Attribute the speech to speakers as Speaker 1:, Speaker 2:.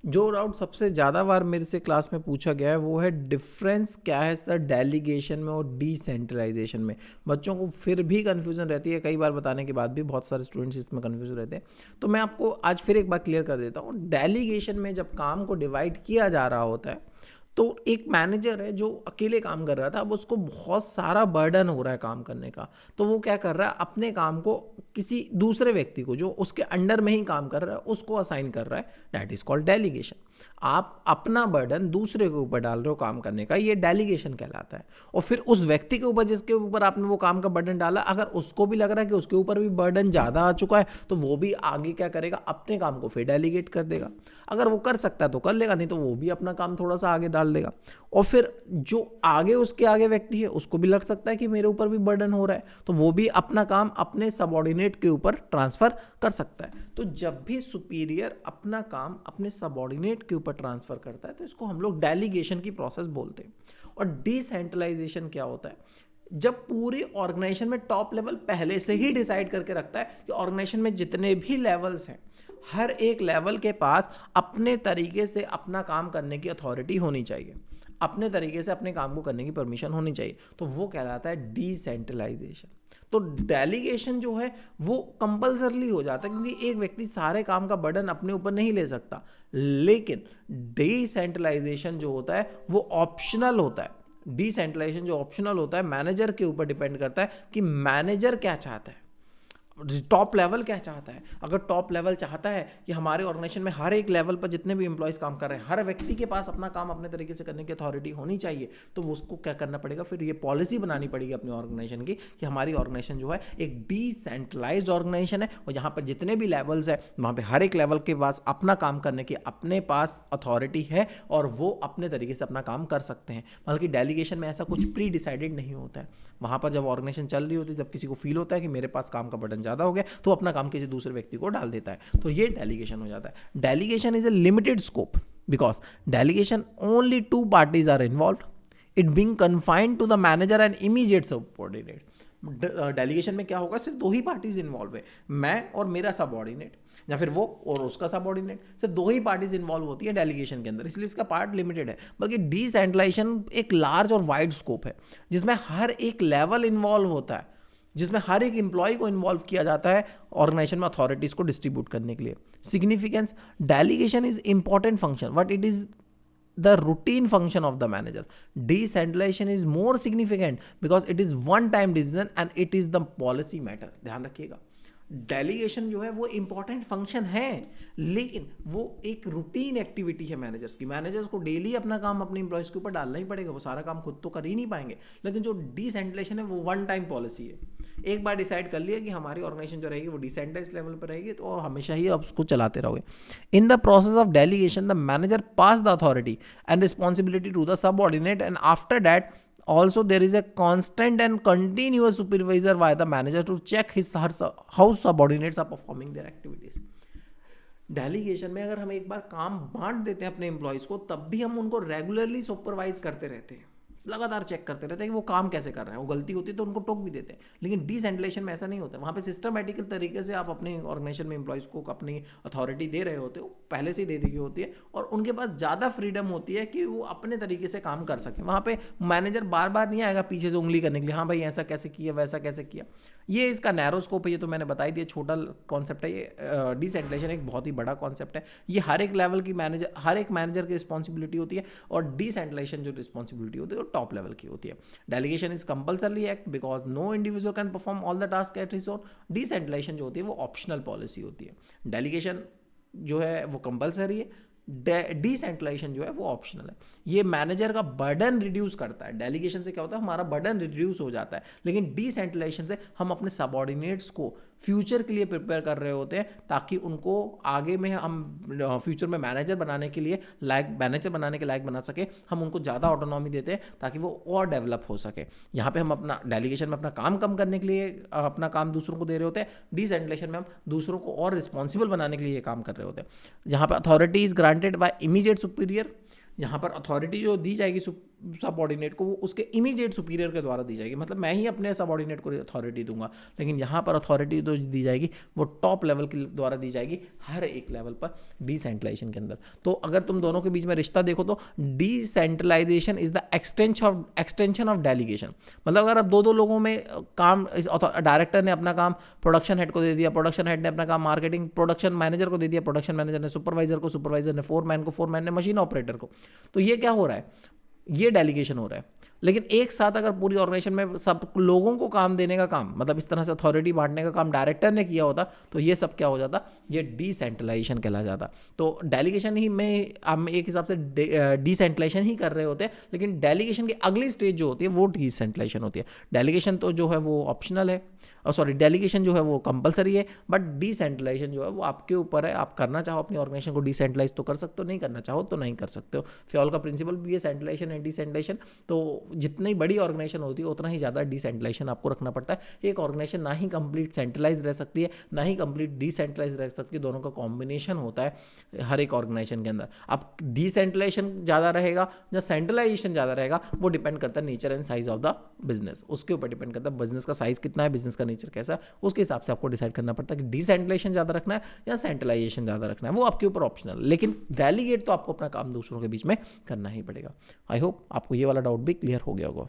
Speaker 1: जो डाउट सबसे ज़्यादा बार मेरे से क्लास में पूछा गया है वो है डिफरेंस क्या है सर डेलीगेशन में और डिसेंट्रलाइजेशन में। बच्चों को फिर भी कन्फ्यूज़न रहती है, कई बार बताने के बाद भी बहुत सारे स्टूडेंट्स इसमें कन्फ्यूज रहते हैं। तो मैं आपको आज फिर एक बार क्लियर कर देता हूँ। डेलीगेशन में जब काम को डिवाइड किया जा रहा होता है तो एक मैनेजर है जो अकेले काम कर रहा था, अब उसको बहुत सारा बर्डन हो रहा है काम करने का, तो वो क्या कर रहा है, अपने काम को किसी दूसरे व्यक्ति को जो उसके अंडर में ही काम कर रहा है उसको असाइन कर रहा है। That is called delegation. आप अपना बर्डन दूसरे के ऊपर डाल रहे हो काम करने का, ये डेलीगेशन कहलाता है। और फिर उस व्यक्ति के ऊपर जिसके ऊपर आपने वो काम का बर्डन डाला, अगर उसको भी लग रहा है कि उसके ऊपर भी बर्डन ज़्यादा आ चुका है तो वो भी आगे क्या करेगा, अपने काम को फिर डेलीगेट कर देगा। अगर वो कर सकता है तो कर लेगा, नहीं तो वो भी अपना काम थोड़ा सा आगे डाल देगा। और फिर जो आगे उसके आगे व्यक्ति है उसको भी लग सकता है कि मेरे ऊपर भी बर्डन हो रहा है, तो वो भी अपना काम अपने सबऑर्डिनेट के ऊपर ट्रांसफर कर सकता है। तो जब भी सुपीरियर अपना काम अपने सबऑर्डिनेट के ऊपर ट्रांसफर करता है तो इसको हम लोग डेलीगेशन की प्रोसेस बोलते हैं। और डिसेंट्रलाइजेशन क्या होता है, जब पूरी ऑर्गेनाइजेशन में टॉप लेवल पहले से ही डिसाइड करके रखता है कि ऑर्गेनाइजेशन में जितने भी लेवल्स हैं, हर एक लेवल के पास अपने तरीके से अपना काम करने की अथॉरिटी होनी चाहिए, अपने तरीके से अपने काम को करने की परमिशन होनी चाहिए, तो वो कहलाता है डिसेंट्रलाइजेशन। तो डेलीगेशन जो है वो कंपल्सरली हो जाता है, क्योंकि एक व्यक्ति सारे काम का बर्डन अपने ऊपर नहीं ले सकता। लेकिन डिसेंट्रलाइजेशन जो होता है वो ऑप्शनल होता है। डिसेंट्रलाइजेशन जो ऑप्शनल होता है, मैनेजर के ऊपर डिपेंड करता है कि मैनेजर क्या चाहता है, टॉप लेवल क्या चाहता है। अगर टॉप लेवल चाहता है कि हमारे ऑर्गेनाइजेशन में हर एक लेवल पर जितने भी एम्प्लॉयज़ काम कर रहे हैं, हर व्यक्ति के पास अपना काम अपने तरीके से करने की अथॉरिटी होनी चाहिए, तो वो उसको क्या करना पड़ेगा, फिर ये पॉलिसी बनानी पड़ेगी अपनी ऑर्गेनाइजेशन की कि हमारी ऑर्गेनाइजेशन जो है एक डिसेंट्रलाइज्ड ऑर्गेनाइजेशन है, और यहाँ पर जितने भी लेवल्स है वहाँ पर हर एक लेवल के पास अपना काम करने की अपने पास अथॉरिटी है और वो अपने तरीके से अपना काम कर सकते हैं। बल्कि डेलीगेशन में ऐसा कुछ प्री डिसाइडेड नहीं होता है। वहाँ पर जब ऑर्गेनाइजेशन चल रही होती है, जब किसी को फील होता है कि मेरे पास काम का बर्डन ज़्यादा हो गया, तो अपना काम किसी दूसरे व्यक्ति को डाल देता है, तो ये डेलीगेशन हो जाता है। Delegation is a limited scope because delegation only 2 parties are involve, it being confined to the manager and immediate subordinate. Delegation में क्या होगा, सिर्फ 2 ही पार्टीज इन्वॉल्व है, मैं और मेरा सबऑर्डिनेट, या फिर वो और उसका सबऑर्डिनेट, सिर्फ 2 ही पार्टीज इन्वॉल्व होती है डेलीगेशन के अंदर, इसलिए इसका पार्ट लिमिटेड है। बल्कि डिसेंट्रलाइजेशन एक लार्ज और वाइड स्कोप है जिसमें हर एक लेवल इन्वॉल्व होता है, जिसमें हर एक एम्प्लॉय को इन्वॉल्व किया जाता है ऑर्गेनाइजेशन में अथॉरिटीज को डिस्ट्रीब्यूट करने के लिए। Significance, delegation is important function but it is the routine function of the manager. Decentralization is more significant because it is one time decision and it is the policy matter. ध्यान रखिएगा, delegation जो है वो important function है, लेकिन वो एक routine activity है मैनेजर्स की। मैनेजर्स को डेली अपना काम अपने एम्प्लॉयज़ के ऊपर डालना ही पड़ेगा, वो सारा काम खुद तो कर ही नहीं पाएंगे। लेकिन जो डिसेंट्रलाइजेशन है वो वन टाइम पॉलिसी है, एक बार डिसाइड कर लिया कि हमारी ऑर्गेनाइजेशन जो रहेगी वो डिसेंट्रलाइज लेवल पर रहेगी, तो हमेशा ही आप उसको चलाते रहोगे। In the process of delegation the manager pass the authority and responsibility to the subordinate, and after that also there is a constant and continuous supervisor by the manager to check how subordinates are performing their activities. Delegation में अगर हम एक बार काम बांट देते हैं अपने employees को, तब भी हम उनको रेगुलरली सुपरवाइज करते रहते हैं, लगातार चेक करते रहते हैं कि वो काम कैसे कर रहे हैं। वो गलती होती है तो उनको टोक भी देते हैं। लेकिन डिसेंट्रलाइजेशन में ऐसा नहीं होता, वहाँ पे सिस्टमेटिकल तरीके से आप अपने ऑर्गेनाइजेशन में एम्प्लॉयज़ को अपनी अथॉरिटी दे रहे होते हो, पहले से ही दे दी होती है, और उनके पास ज़्यादा फ्रीडम होती है कि वो अपने तरीके से काम कर सकें। वहाँ पे मैनेजर बार बार नहीं आएगा पीछे से उंगली करने के लिए, हाँ भाई ऐसा कैसे किया, वैसा कैसे किया। ये इसका नैरो स्कोप है, ये तो मैंने बताई दिया, छोटा कॉन्सेप्ट है ये। डिसेंट्रलाइजेशन एक बहुत ही बड़ा कॉन्सेप्ट है, ये हर एक लेवल की हर एक मैनेजर की रिस्पॉन्सिबिलिटी होती है, और डिसेंट्रलाइजेशन जो रिस्पॉन्सिबिलिटी होती है वो टॉप लेवल की होती है। Delegation is compulsory act because no individual can perform all the task at his own. Decentralisation जो होती है वो ऑप्शनल पॉलिसी होती है। डेलीगेशन जो है वो कंपल्सरी है, डिसेंट्रलाइजेशन जो है वो ऑप्शनल है। ये मैनेजर का बर्डन रिड्यूस करता है। डेलीगेशन से क्या होता है, हमारा बर्डन रिड्यूस हो जाता है, लेकिन डिसेंट्रलाइजेशन से हम अपने सबऑर्डिनेट्स को फ्यूचर के लिए प्रिपेयर कर रहे होते हैं, ताकि उनको आगे में हम फ्यूचर में मैनेजर बनाने के लायक बना सके। हम उनको ज़्यादा ऑटोनॉमी देते हैं ताकि वो और डेवलप हो सके। यहाँ पे हम अपना डेलीगेशन में अपना काम कम करने के लिए अपना काम दूसरों को दे रहे होते हैं, डिसेंट्रलाइजेशन में हम दूसरों को और रिस्पॉन्सिबल बनाने के लिए ये काम कर रहे होते हैं। यहाँ पर authority is granted by immediate superior, यहाँ पर अथॉरिटी जो दी जाएगी सबऑर्डिनेट को वो उसके इमीडिएट सुपीरियर के द्वारा दी जाएगी, मतलब मैं ही अपने सबऑर्डिनेट को अथॉरिटी दूंगा, लेकिन यहाँ पर अथॉरिटी तो दी जाएगी वो टॉप लेवल के द्वारा दी जाएगी हर एक लेवल पर डिसेंट्रलाइजेशन के अंदर। तो अगर तुम दोनों के बीच में रिश्ता देखो तो decentralisation is the extension of delegation. मतलब अगर आप दो लोगों में काम, इस डायरेक्टर ने अपना काम प्रोडक्शन हेड को दे दिया, प्रोडक्शन हेड ने अपना काम मार्केटिंग प्रोडक्शन मैनेजर को दे दिया, प्रोडक्शन मैनेजर ने सुपरवाइजर को, सुपरवाइजर ने फोरमैन को, फोरमैन ने मशीन ऑपरेटर को, तो ये क्या हो रहा है, ये डेलीगेशन हो रहा है। लेकिन एक साथ अगर पूरी ऑर्गेनाइजेशन में सब लोगों को काम देने का काम, मतलब इस तरह से अथॉरिटी बांटने का काम डायरेक्टर ने किया होता, तो ये सब क्या हो जाता, ये डिसेंट्रलाइजेशन कहला जाता। तो डेलीगेशन ही में हम एक हिसाब से डिसेंट्रलाइजेशन ही कर रहे होते हैं, लेकिन डेलीगेशन की अगली स्टेज जो होती है वो डिसेंट्रलाइजेशन होती है। डेलीगेशन तो जो है वो ऑप्शनल है, और सॉरी डेलीगेशन जो है वो कंपलसरी है, बट डिसेंट्रलाइजेशन जो है वो आपके ऊपर है। आप करना चाहो अपनी ऑर्गेनाइजेशन को डिसेंट्रलाइज तो कर सकते हो, नहीं करना चाहो तो नहीं कर सकते हो। फ्योल का प्रिंसिपल भी है सेंट्रलाइजेशन एंड डिसेंट्रलाइजेशन। तो जितनी बड़ी ऑर्गेनाइजेशन होती है उतना ही ज़्यादा डिसेंट्रलाइजेशन आपको रखना पड़ता है। एक ऑर्गेनाइजेशन ना ही कंप्लीट सेंट्रलाइज रह सकती है, ना ही कंप्लीट डिसेंट्रलाइज रह सकती है, दोनों का कॉम्बिनेशन होता है हर एक ऑर्गेनाइजेशन के अंदर। अब डिसेंट्रलाइजेशन ज़्यादा रहेगा या सेंट्रलाइजेशन ज़्यादा रहेगा, वो डिपेंड करता है nature and size of the business, उसके ऊपर डिपेंड करता है बिजनेस का साइज कितना है, बिजनेस का नेचर कैसा है, उसके हिसाब से आपको डिसाइड करना पड़ता है कि डिसेंट्रलाइजेशन ज़्यादा रखना है या सेंट्रलाइजेशन ज़्यादा रखना है, वो आपके ऊपर ऑप्शनल। लेकिन डेलीगेट तो आपको अपना काम दूसरों के बीच में करना ही पड़ेगा। आई होप आपको ये वाला डाउट भी क्लियर हो गया होगा।